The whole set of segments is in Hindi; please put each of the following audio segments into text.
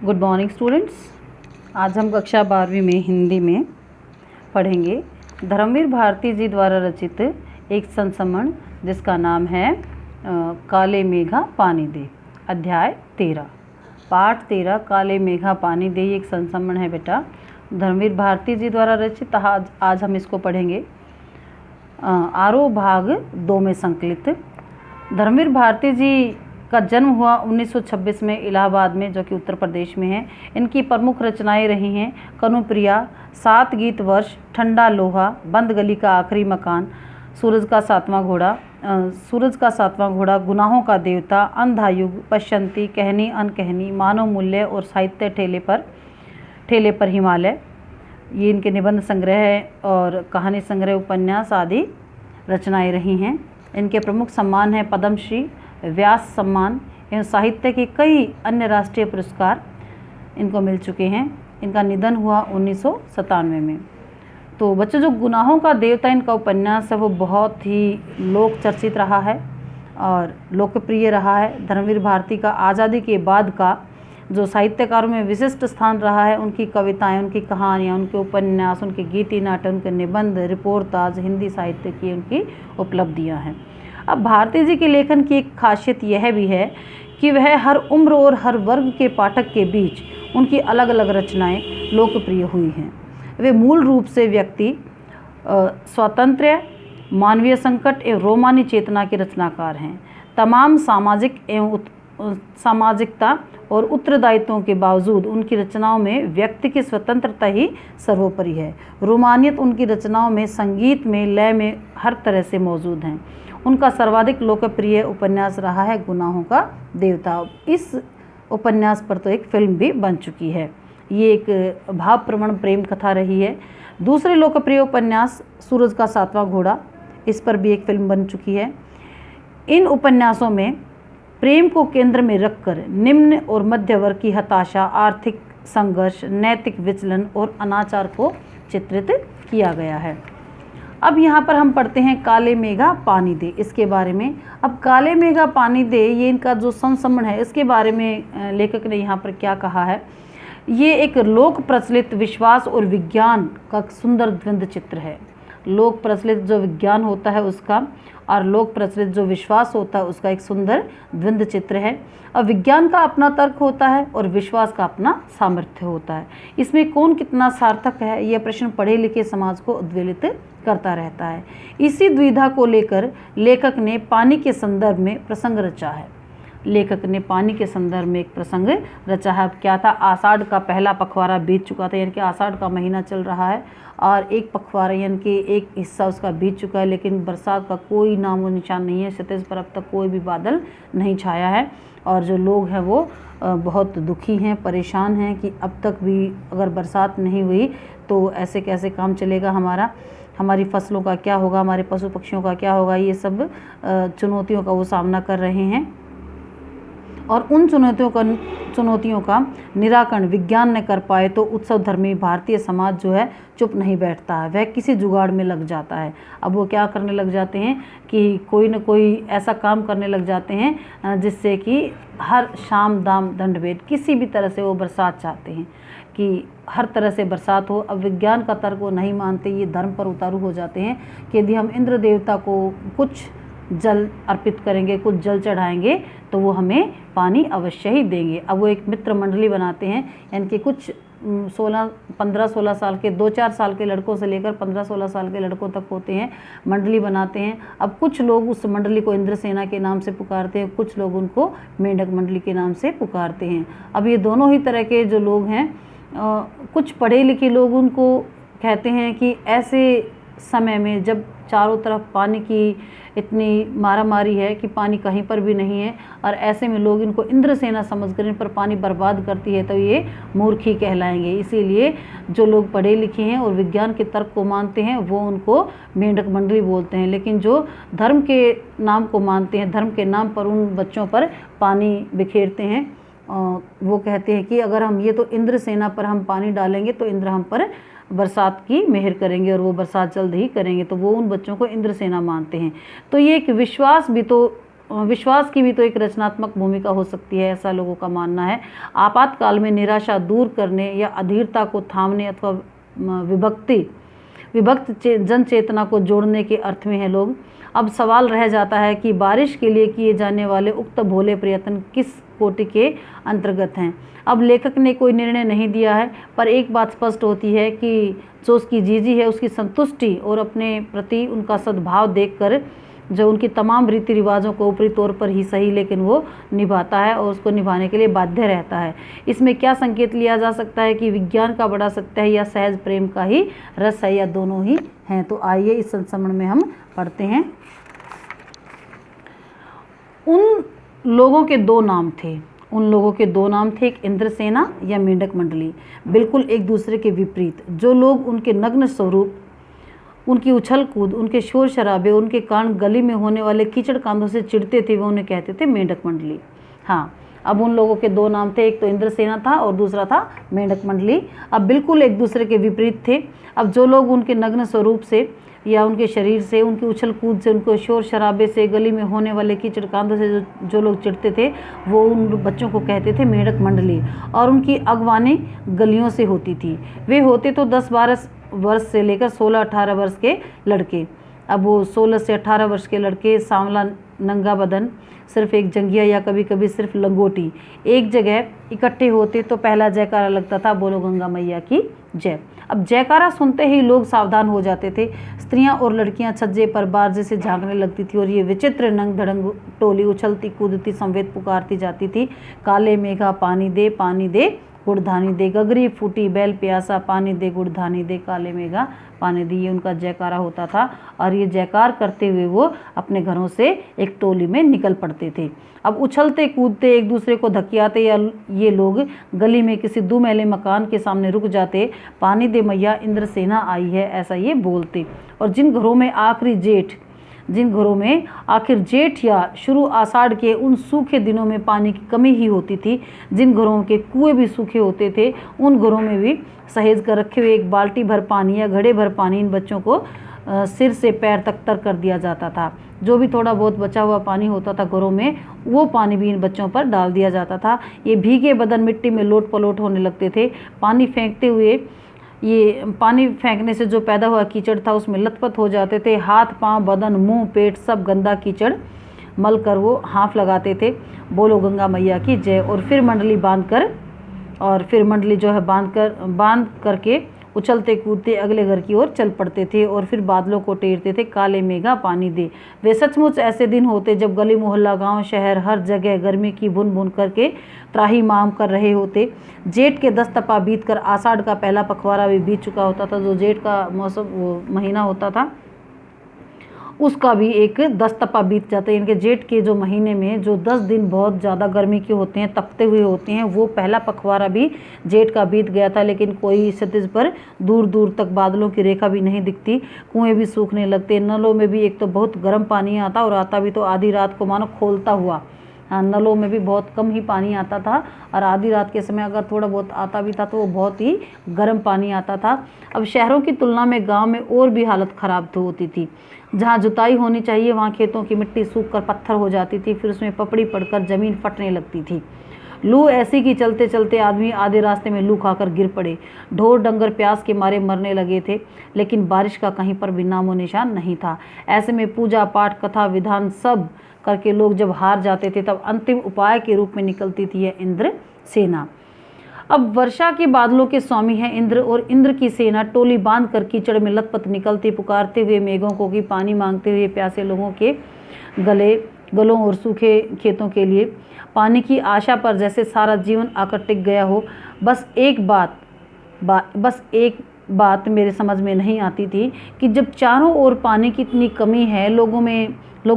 Good morning students. आज हम कक्षा 12वीं में हिंदी में पढ़ेंगे धर्मवीर भारती जी द्वारा रचित एक संस्मरण जिसका नाम है काले मेघा पानी दे। अध्याय 13 पाठ 13 काले मेघा पानी दे। ये एक संस्मरण है बेटा, धर्मवीर भारती जी द्वारा रचित। आज हम इसको पढ़ेंगे आरोह भाग 2 में संकलित। धर्मवीर भारती जी का जन्म हुआ 1926 में इलाहाबाद में, जो कि उत्तर प्रदेश में है। इनकी प्रमुख रचनाएं रही हैं कनुप्रिया, 7 गीत वर्ष, ठंडा लोहा, बंद गली का आखिरी मकान, सूरज का सातवां घोड़ा, गुनाहों का देवता, अंधायुग, पश्यंती, कहनी अनकहनी, मानव मूल्य और साहित्य ठेले पर हिमालय। ये इनके निबंध संग्रह और कहानी संग्रह, उपन्यास आदि रचनाएं रही हैं। इनके प्रमुख सम्मान हैं पद्मश्री, व्यास सम्मान एवं साहित्य के कई अन्य राष्ट्रीय पुरस्कार इनको मिल चुके हैं। इनका निधन हुआ 1997 में। तो बच्चों, जो गुनाहों का देवता इनका उपन्यास है वो बहुत ही लोक चर्चित रहा है और लोकप्रिय रहा है। धर्मवीर भारती का आज़ादी के बाद का जो साहित्यकारों में विशिष्ट स्थान रहा है, उनकी कविताएं, उनकी कहानियाँ, उनके उपन्यास, उनके गीति नाटक, उनके निबंध, रिपोर्टाज, हिंदी साहित्य की उनकी उपलब्धियाँ हैं। अब भारती जी के लेखन की एक खासियत यह भी है कि वह हर उम्र और हर वर्ग के पाठक के बीच उनकी अलग अलग रचनाएं लोकप्रिय हुई हैं। वे मूल रूप से व्यक्ति स्वातंत्र्य, मानवीय संकट एवं रोमानी चेतना के रचनाकार हैं। तमाम सामाजिकता और उत्तरदायित्वों के बावजूद उनकी रचनाओं में व्यक्ति की स्वतंत्रता ही सर्वोपरि है। रोमानियत उनकी रचनाओं में, संगीत में, लय में हर तरह से मौजूद हैं। उनका सर्वाधिक लोकप्रिय उपन्यास रहा है गुनाहों का देवता। इस उपन्यास पर तो एक फिल्म भी बन चुकी है। ये एक भावप्रवण प्रेम कथा रही है। दूसरे लोकप्रिय उपन्यास सूरज का सातवां घोड़ा, इस पर भी एक फिल्म बन चुकी है। इन उपन्यासों में प्रेम को केंद्र में रखकर निम्न और मध्य वर्ग की हताशा, आर्थिक संघर्ष, नैतिक विचलन और अनाचार को चित्रित किया गया है। अब यहाँ पर हम पढ़ते हैं काले मेघा पानी दे, इसके बारे में। अब काले मेघा पानी दे, ये इनका जो संस्मरण है, इसके बारे में लेखक ने यहाँ पर क्या कहा है। ये एक लोक प्रचलित विश्वास और विज्ञान का सुंदर द्वंद्व चित्र है। लोक प्रचलित जो विज्ञान होता है उसका और लोक प्रचलित जो विश्वास होता है उसका एक सुंदर द्वंद्व चित्र है। और विज्ञान का अपना तर्क होता है और विश्वास का अपना सामर्थ्य होता है। इसमें कौन कितना सार्थक है, यह प्रश्न पढ़े लिखे समाज को उद्वेलित करता रहता है। इसी द्विधा को लेकर लेखक ने पानी के संदर्भ में प्रसंग रचा है। लेखक ने पानी के संदर्भ में एक प्रसंग रचा है। क्या था, आषाढ़ का पहला पखवाड़ा बीत चुका था, यानी कि आषाढ़ का महीना चल रहा है और एक पखवाड़ा यानी कि एक हिस्सा उसका बीत चुका है, लेकिन बरसात का कोई नामो निशान नहीं है। क्षितिज पर अब तक कोई भी बादल नहीं छाया है और जो लोग हैं वो बहुत दुखी हैं, परेशान हैं कि अब तक भी अगर बरसात नहीं हुई तो ऐसे कैसे काम चलेगा हमारी फसलों का क्या होगा, हमारे पशु पक्षियों का क्या होगा। ये सब चुनौतियों का वो सामना कर रहे हैं और उन चुनौतियों का निराकरण विज्ञान न कर पाए तो उत्सव धर्मी भारतीय समाज जो है चुप नहीं बैठता है, वह किसी जुगाड़ में लग जाता है। अब वो क्या करने लग जाते हैं कि कोई न कोई ऐसा काम करने लग जाते हैं जिससे कि हर शाम दाम दंड भेद किसी भी तरह से वो बरसात चाहते हैं कि हर तरह से बरसात हो। अब विज्ञान का तर्क वो नहीं मानते, ये धर्म पर उतारू हो जाते हैं कि यदि हम इंद्र देवता को कुछ जल अर्पित करेंगे, कुछ जल चढ़ाएंगे तो वो हमें पानी अवश्य ही देंगे। अब वो एक मित्र मंडली बनाते हैं, यानी कि कुछ 15-16 साल के, 2-4 साल के लड़कों से लेकर 15-16 साल के लड़कों तक होते हैं, मंडली बनाते हैं। अब कुछ लोग उस मंडली को इंद्रसेना के नाम से पुकारते हैं, कुछ लोग उनको मेंढक मंडली के नाम से पुकारते हैं। अब ये दोनों ही तरह के जो लोग हैं, कुछ पढ़े लिखे लोग उनको कहते हैं कि ऐसे समय में जब चारों तरफ पानी की इतनी मारामारी है कि पानी कहीं पर भी नहीं है और ऐसे में लोग इनको इंद्रसेना समझकर इन पर पानी बर्बाद करती है तो ये मूर्खी कहलाएंगे। इसीलिए जो लोग पढ़े लिखे हैं और विज्ञान के तर्क को मानते हैं वो उनको मेंढक मंडली बोलते हैं, लेकिन जो धर्म के नाम को मानते हैं, धर्म के नाम पर उन बच्चों पर पानी बिखेरते हैं, वो कहते हैं कि अगर हम ये तो इंद्रसेना पर हम पानी डालेंगे तो इंद्र हम पर बरसात की मेहर करेंगे और वो बरसात जल्द ही करेंगे, तो वो उन बच्चों को इंद्रसेना मानते हैं। तो ये एक विश्वास भी तो विश्वास की भी तो एक रचनात्मक भूमिका हो सकती है, ऐसा लोगों का मानना है। आपातकाल में निराशा दूर करने या अधीरता को थामने अथवा विभक्त जन चेतना को जोड़ने के अर्थ में है लोग। अब सवाल रह जाता है कि बारिश के लिए किए जाने वाले उक्त भोले प्रयत्न किस कोटि के अंतर्गत हैं। अब लेखक ने कोई निर्णय नहीं दिया है, पर एक बात स्पष्ट होती है कि जो उसकी जीजी है उसकी संतुष्टि और अपने प्रति उनका सद्भाव देखकर जो उनकी तमाम रीति रिवाजों को ऊपरी तौर पर ही सही लेकिन वो निभाता है और उसको निभाने के लिए बाध्य रहता है। इसमें क्या संकेत लिया जा सकता है कि विज्ञान का बड़ा सत्य है या सहज प्रेम का ही रस है या दोनों ही हैं। तो आइए इस संस्मरण में हम पढ़ते हैं। उन लोगों के दो नाम थे, एक इंद्रसेना या मेंढक मंडली, बिल्कुल एक दूसरे के विपरीत। जो लोग उनके नग्न स्वरूप, उनकी उछल कूद, उनके शोर शराबे, उनके कारण गली में होने वाले कीचड़ कांदों से चिढ़ते थे, वो उन्हें कहते थे मेंढक मंडली। हाँ, अब उन लोगों के दो नाम थे, एक तो इंद्रसेना था और दूसरा था मेंढक मंडली। अब बिल्कुल एक दूसरे के विपरीत थे। अब जो लोग उनके नग्न स्वरूप से या उनके शरीर से, उनकी उछल कूद से, उनके शोर शराबे से, गली में होने वाले कीचड़ कांदों से जो लोग चिढ़ते थे, वो उन बच्चों को कहते थे मेंढक मंडली। और उनकी अगवानी गलियों से होती थी। वे होते तो 10-12 वर्ष से लेकर 16-18 वर्ष के लड़के। अब वो 16 से 18 वर्ष के लड़के, सांवला नंगा बदन, सिर्फ एक जंघिया या कभी कभी सिर्फ लंगोटी, एक जगह इकट्ठे होते तो पहला जयकारा लगता था, बोलो गंगा मैया की जय। अब जयकारा सुनते ही लोग सावधान हो जाते थे। स्त्रियां और लड़कियां छज्जे पर बारजे से झांकने लगती थी और ये विचित्र नंग धड़ंग टोली उछलती कूदती संवेद पुकारती जाती थी, काले मेघा पानी दे गुड़धानी दे, गगरी फूटी बैल प्यासा पानी दे गुड़धानी दे, काले मेघा पानी दे। ये उनका जयकारा होता था और ये जयकार करते हुए वो अपने घरों से एक टोली में निकल पड़ते थे। अब उछलते कूदते एक दूसरे को धकियाते या ये लोग गली में किसी दुमहले मकान के सामने रुक जाते, पानी दे मैया इंद्रसेना आई है, ऐसा ये बोलते। और जिन घरों में आखिर जेठ या शुरू आषाढ़ के उन सूखे दिनों में पानी की कमी ही होती थी, जिन घरों के कुएं भी सूखे होते थे, उन घरों में भी सहेज कर रखे हुए एक बाल्टी भर पानी या घड़े भर पानी इन बच्चों को सिर से पैर तक तर कर दिया जाता था। जो भी थोड़ा बहुत बचा हुआ पानी होता था घरों में, वो पानी भी इन बच्चों पर डाल दिया जाता था। ये भीगे बदन मिट्टी में लोट पलोट होने लगते थे। पानी फेंकने से जो पैदा हुआ कीचड़ था उसमें लथपथ हो जाते थे। हाथ पांव बदन मुंह पेट सब गंदा कीचड़ मल कर वो हाँफ लगाते थे, बोलो गंगा मैया की जय। और फिर मंडली बांध करके उछलते कूदते अगले घर की ओर चल पड़ते थे और फिर बादलों को टेरते थे, काले मेघा पानी दे। वे सचमुच ऐसे दिन होते जब गली मोहल्ला गांव शहर हर जगह गर्मी की बुन बुन करके त्राही माम कर रहे होते। जेठ के 10 तपा बीत कर आषाढ़ का पहला पखवाड़ा भी बीत चुका होता था। जो जेठ का मौसम वो महीना होता था उसका भी एक 10 तपा बीत जाता है। इनके जेठ के जो महीने में जो 10 दिन बहुत ज़्यादा गर्मी के होते हैं, तपते हुए होते हैं, वो पहला पखवाड़ा भी जेठ का बीत गया था। लेकिन कोई क्षितिज पर दूर दूर तक बादलों की रेखा भी नहीं दिखती। कुएं भी सूखने लगते। नलों में भी एक तो बहुत गर्म पानी आता और आता भी तो आधी रात को मानो खोलता हुआ। हाँ, नलों में भी बहुत कम ही पानी आता था और आधी रात के समय अगर थोड़ा बहुत आता भी था तो वो बहुत ही गर्म पानी आता था। अब शहरों की तुलना में गांव में और भी हालत ख़राब होती थी। जहाँ जुताई होनी चाहिए वहाँ खेतों की मिट्टी सूख कर पत्थर हो जाती थी, फिर उसमें पपड़ी पड़कर ज़मीन फटने लगती थी। लू ऐसी कि चलते चलते आदमी आधे रास्ते में लू खाकर गिर पड़े। ढोर डंगर प्यास के मारे मरने लगे थे, लेकिन बारिश का कहीं पर भी नामो निशान नहीं था। ऐसे में पूजा पाठ कथा विधान सब करके लोग जब हार जाते थे तब अंतिम उपाय के रूप में निकलती थी यह इंद्र सेना। अब वर्षा के बादलों के स्वामी हैं इंद्र और इंद्र की सेना टोली बांध कर कीचड़ में लथपथ निकलती, पुकारते हुए मेघों को कि पानी मांगते हुए प्यासे लोगों के गलों और सूखे खेतों के लिए पानी की आशा पर जैसे सारा जीवन आकर टिक गया हो। बस एक बात मेरे समझ में नहीं आती थी कि जब चारों ओर पानी की इतनी कमी है, लोगों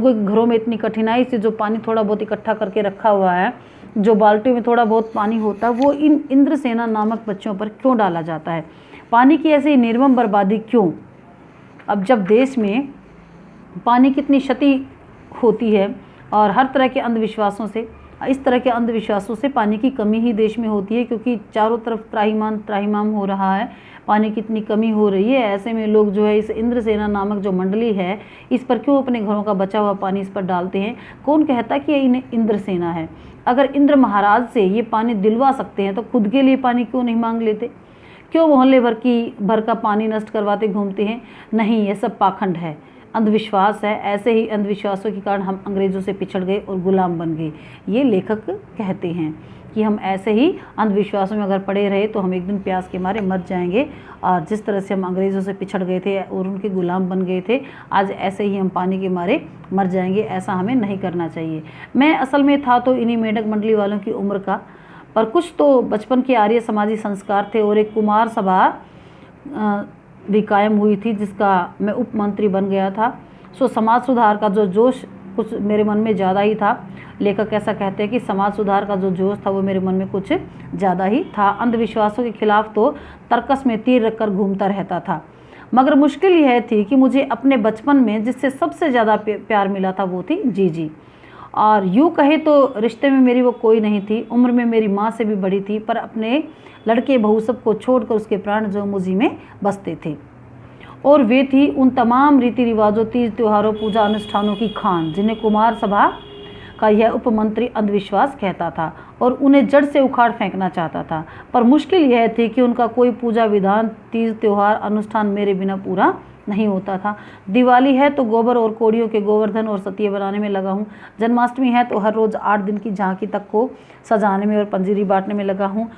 के घरों में इतनी कठिनाई से जो पानी थोड़ा बहुत इकट्ठा करके रखा हुआ है, जो बाल्टी में थोड़ा बहुत पानी होता है, वो इन इंद्रसेना नामक बच्चों पर क्यों डाला जाता है? पानी की ऐसी निर्मम बर्बादी क्यों? अब जब देश में पानी की इतनी क्षति होती है और हर तरह के अंधविश्वासों से इस तरह के अंधविश्वासों से पानी की कमी ही देश में होती है, क्योंकि चारों तरफ त्राहिमाम त्राहिमाम हो रहा है, पानी की इतनी कमी हो रही है। ऐसे में लोग जो है इस इंद्रसेना नामक जो मंडली है इस पर क्यों अपने घरों का बचा हुआ पानी इस पर डालते हैं। कौन कहता कि ये इंद्रसेना है? अगर इंद्र महाराज से ये पानी दिलवा सकते हैं तो खुद के लिए पानी क्यों नहीं मांग लेते? क्यों मोहल्ले भर का पानी नष्ट करवाते घूमते हैं? नहीं, ये सब पाखंड है, अंधविश्वास है। ऐसे ही अंधविश्वासों के कारण हम अंग्रेज़ों से पिछड़ गए और गुलाम बन गए। ये लेखक कहते हैं कि हम ऐसे ही अंधविश्वासों में अगर पड़े रहे तो हम एक दिन प्यास के मारे मर जाएंगे, और जिस तरह से हम अंग्रेज़ों से पिछड़ गए थे और उनके गुलाम बन गए थे, आज ऐसे ही हम पानी के मारे मर जाएंगे। ऐसा हमें नहीं करना चाहिए। मैं असल में था तो इन्हीं मेंढक मंडली वालों की उम्र का, पर कुछ तो बचपन के आर्य समाजी संस्कार थे और एक कुमार सभा भी कायम हुई थी जिसका मैं उप मंत्री बन गया था। सो समाज सुधार का जो जोश कुछ मेरे मन में ज़्यादा ही था। लेखक ऐसा कहते हैं कि समाज सुधार का जो जोश था वो मेरे मन में कुछ ज़्यादा ही था। अंधविश्वासों के खिलाफ तो तर्कस में तीर रखकर घूमता रहता था, मगर मुश्किल यह थी कि मुझे अपने बचपन में जिससे सबसे ज़्यादा प्यार मिला था वो थी जीजी। और यूँ कहे तो रिश्ते में मेरी वो कोई नहीं थी, उम्र में मेरी माँ से भी बड़ी थी, पर अपने लड़के बहू सब को छोड़कर उसके प्राण जो मुझी में बसते थे। और वे थी उन तमाम रीति रिवाजों, तीज त्योहारों, पूजा अनुष्ठानों की खान जिन्हें कुमार सभा का यह उपमंत्री अंधविश्वास कहता था और उन्हें जड़ से उखाड़ फेंकना चाहता था। पर मुश्किल यह थी कि उनका कोई पूजा विधान, तीज त्योहार, अनुष्ठान मेरे बिना पूरा नहीं होता था। दिवाली है तो गोबर और कोड़ियों के गोवर्धन और सतिये बनाने में लगा हूँ। जन्माष्टमी है तो हर रोज़ 8 दिन की झांकी तक को सजाने में और पंजीरी बांटने में लगा हूँ।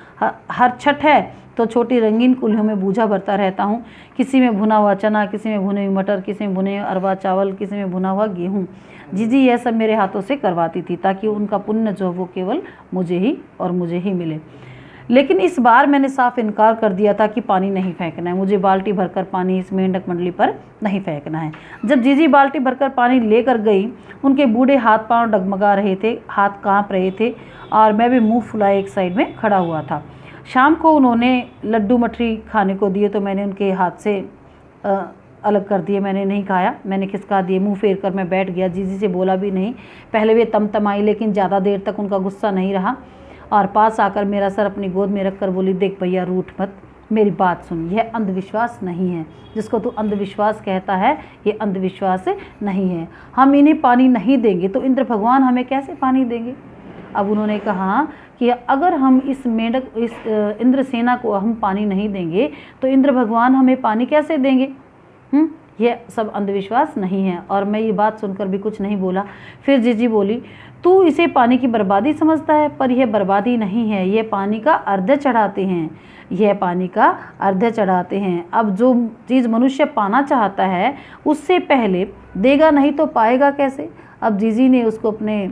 हर छठ है तो छोटी रंगीन कुल्हियों में बूझा भरता रहता हूँ। किसी में भुना हुआ चना, किसी में भुने हुए मटर, किसी में भुने अरवा चावल, किसी में भुना हुआ गेहूँ। जीजी यह सब मेरे हाथों से करवाती थी ताकि उनका पुण्य जो वो केवल मुझे ही मिले। लेकिन इस बार मैंने साफ इनकार कर दिया था कि पानी नहीं फेंकना है। मुझे बाल्टी भरकर पानी इस मेंढक मंडली पर नहीं फेंकना है। जब जीजी बाल्टी भरकर पानी लेकर गई, उनके बूढ़े हाथ पांव डगमगा रहे थे, हाथ कांप रहे थे और मैं भी मुंह फुलाए एक साइड में खड़ा हुआ था। शाम को उन्होंने लड्डू मठरी खाने को दिए तो मैंने उनके हाथ से अलग कर दिए। मैंने नहीं खाया, मैंने खिसका दिए। मुंह फेर कर मैं बैठ गया, जीजी से बोला भी नहीं। पहले वे तमतमाई, लेकिन ज़्यादा देर तक उनका गुस्सा नहीं रहा और पास आकर मेरा सर अपनी गोद में रखकर बोली, देख भैया रूठ मत, मेरी बात सुन, यह अंधविश्वास नहीं है। जिसको तू अंधविश्वास कहता है ये अंधविश्वास नहीं है। हम इन्हें पानी नहीं देंगे तो इंद्र भगवान हमें कैसे पानी देंगे? अब उन्होंने कहा कि अगर हम इस इंद्रसेना को हम पानी नहीं देंगे तो इंद्र भगवान हमें पानी कैसे देंगे? यह सब अंधविश्वास नहीं है। और मैं ये बात सुनकर भी कुछ नहीं बोला। फिर जीजी बोली, तू इसे पानी की बर्बादी समझता है, पर यह बर्बादी नहीं है, यह पानी का अर्घ्य चढ़ाते हैं, यह पानी का अर्घ्य चढ़ाते हैं। अब जो चीज़ मनुष्य पाना चाहता है उससे पहले देगा नहीं तो पाएगा कैसे? अब जीजी ने उसको अपने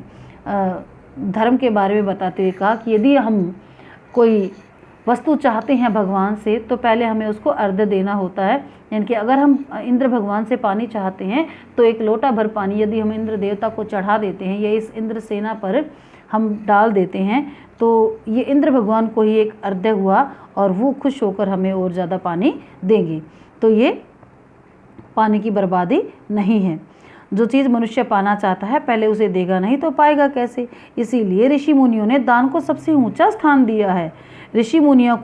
धर्म के बारे में बताते हुए कहा कि यदि हम कोई वस्तु चाहते हैं भगवान से तो पहले हमें उसको अर्घ्य देना होता है। यानी कि अगर हम इंद्र भगवान से पानी चाहते हैं तो एक लोटा भर पानी यदि हम इंद्र देवता को चढ़ा देते हैं या इस इंद्र सेना पर हम डाल देते हैं तो ये इंद्र भगवान को ही एक अर्घ्य हुआ और वो खुश होकर हमें और ज़्यादा पानी देंगे। तो ये पानी की बर्बादी नहीं है। जो चीज़ मनुष्य पाना चाहता है पहले उसे देगा नहीं तो पाएगा कैसे? इसीलिए ऋषि मुनियों ने दान को सबसे ऊंचा स्थान दिया है। ऋषि मुनियों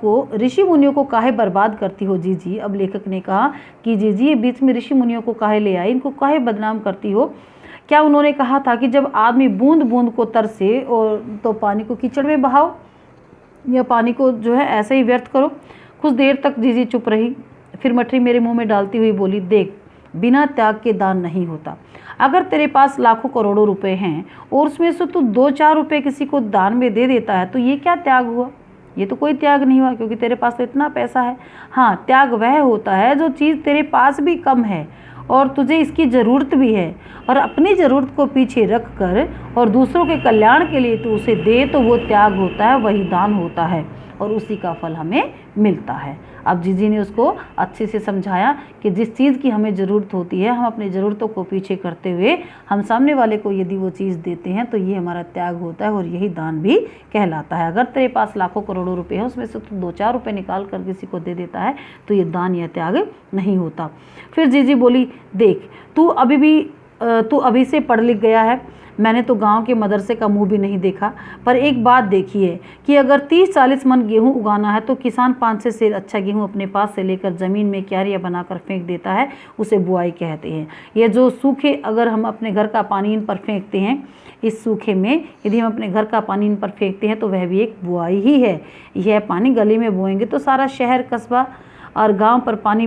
को काहे बर्बाद करती हो जीजी? अब लेखक ने कहा कि जीजी ये बीच में ऋषि मुनियों को काहे ले आई, इनको काहे बदनाम करती हो? क्या उन्होंने कहा था कि जब आदमी बूंद बूंद को तरसे और तो पानी को कीचड़ में बहाओ या पानी को जो है ऐसे ही व्यर्थ करो? कुछ देर तक जीजी चुप रही, फिर मठरी मेरे मुंह में डालती हुई बोली, देख बिना त्याग के दान नहीं होता। अगर तेरे पास लाखों करोड़ों रुपए हैं और उसमें से तू 2-4 रुपए किसी को दान में दे देता है तो ये क्या त्याग हुआ? ये तो कोई त्याग नहीं हुआ क्योंकि तेरे पास तो इतना पैसा है। हाँ, त्याग वह होता है जो चीज़ तेरे पास भी कम है और तुझे इसकी ज़रूरत भी है और अपनी ज़रूरत को पीछे रख कर और दूसरों के कल्याण के लिए तू उसे दे तो वो त्याग होता है, वही दान होता है और उसी का फल हमें मिलता है। अब जीजी ने उसको अच्छे से समझाया कि जिस चीज़ की हमें ज़रूरत होती है हम अपनी ज़रूरतों को पीछे करते हुए हम सामने वाले को यदि वो चीज़ देते हैं तो ये हमारा त्याग होता है और यही दान भी कहलाता है। अगर तेरे पास लाखों करोड़ों रुपए हैं उसमें से तू 2-4 रुपये निकाल कर किसी को दे देता है तो ये दान या त्याग नहीं होता। फिर जीजी बोली, देख तू अभी से पढ़ लिख गया है, मैंने तो गांव के मदरसे का मुंह भी नहीं देखा। पर एक बात देखी है कि अगर 30-40 मन गेहूं उगाना है तो किसान 5 सेर अच्छा गेहूं अपने पास से लेकर ज़मीन में क्यारियाँ बनाकर फेंक देता है, उसे बुआई कहते हैं। ये जो सूखे, अगर हम अपने घर का पानी इन पर फेंकते हैं, इस सूखे में यदि हम अपने घर का पानी इन पर फेंकते हैं तो वह भी एक बुआई ही है। यह पानी गली में बोएंगे तो सारा शहर, कस्बा और गांव पर पानी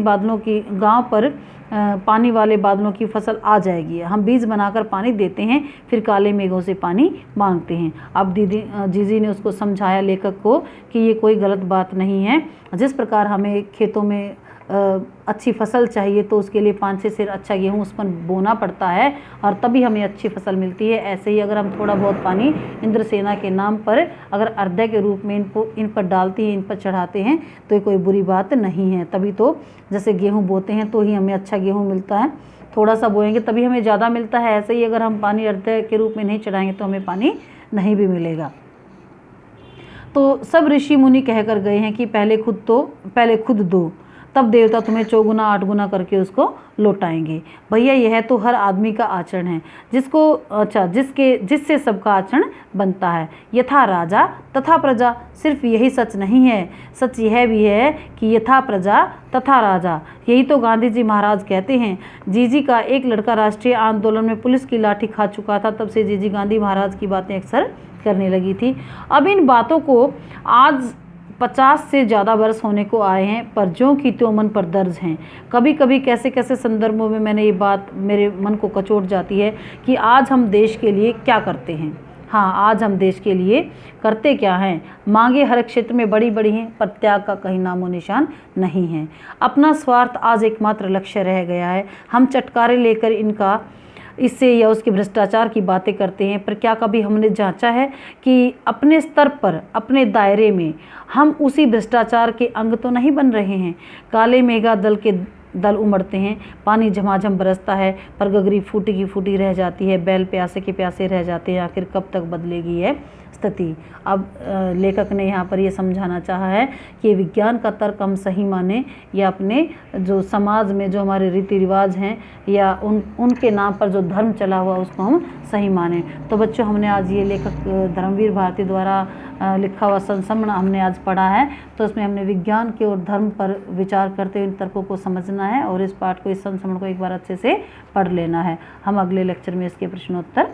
वाले बादलों की फसल आ जाएगी। हम बीज बनाकर पानी देते हैं, फिर काले मेघों से पानी मांगते हैं। अब जीजी ने उसको समझाया, लेखक को, कि ये कोई गलत बात नहीं है। जिस प्रकार हमें खेतों में अच्छी फसल चाहिए तो उसके लिए 5-6 सेर अच्छा गेहूँ उस पर बोना पड़ता है और तभी हमें अच्छी फसल मिलती है। ऐसे ही अगर हम थोड़ा बहुत पानी इंद्रसेना के नाम पर अगर अर्घ्य के रूप में इन पर डालते हैं, इन पर चढ़ाते हैं, तो ये कोई बुरी बात नहीं है। तभी तो जैसे गेहूँ बोते हैं तो ही हमें अच्छा गेहूँ मिलता है, थोड़ा सा बोएंगे तभी हमें ज़्यादा मिलता है। ऐसे ही अगर हम पानी अर्घ्य के रूप में नहीं चढ़ाएंगे तो हमें पानी नहीं भी मिलेगा। तो सब ऋषि मुनि कह कर गए हैं कि पहले खुद दो, तब देवता तुम्हें 4 गुना 8 गुना करके उसको लौटाएंगे। भैया यह तो हर आदमी का आचरण है, जिससे सबका आचरण बनता है। यथा राजा तथा प्रजा, सिर्फ यही सच नहीं है, सच यह भी है कि यथा प्रजा तथा राजा। यही तो गांधी जी महाराज कहते हैं। जीजी का एक लड़का राष्ट्रीय आंदोलन में पुलिस की लाठी खा चुका था, तब से जीजी गांधी महाराज की बातें अक्सर करने लगी थी। अब इन बातों को आज 50 से ज़्यादा वर्ष होने को आए हैं, पर ज्यों की त्यों मन पर दर्ज हैं। कभी कभी कैसे कैसे संदर्भों में मैंने ये बात मेरे मन को कचोट जाती है कि आज हम देश के लिए क्या करते हैं। हाँ, आज हम देश के लिए करते क्या हैं। मांगे हर क्षेत्र में बड़ी बड़ी हैं, पर त्याग का कहीं नामो निशान नहीं है। अपना स्वार्थ आज एकमात्र लक्ष्य रह गया है। हम चटकारे लेकर इससे या उसके भ्रष्टाचार की बातें करते हैं, पर क्या कभी हमने जांचा है कि अपने स्तर पर, अपने दायरे में हम उसी भ्रष्टाचार के अंग तो नहीं बन रहे हैं। काले मेघा दल उमड़ते हैं, पानी झमाझम बरसता है, पर गगरी फूटी की फूटी रह जाती है, बैल प्यासे के प्यासे रह जाते हैं। आखिर कब तक बदलेगी यह स्थिति। अब लेखक ने यहाँ पर ये समझाना चाहा है कि विज्ञान का तर्क हम सही माने या अपने जो समाज में जो हमारे रीति रिवाज हैं या उनके नाम पर जो धर्म चला हुआ उसको हम सही माने। तो बच्चों, हमने आज ये लेखक धर्मवीर भारती द्वारा लिखा हुआ संस्मरण हमने आज पढ़ा है। तो इसमें हमने विज्ञान के और धर्म पर विचार करते हुए इन तर्कों को समझना है और इस पाठ को, इस संस्मरण को एक बार अच्छे से पढ़ लेना है। हम अगले लेक्चर में इसके प्रश्नोत्तर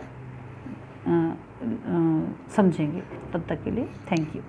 समझेंगे। तब तक के लिए थैंक यू।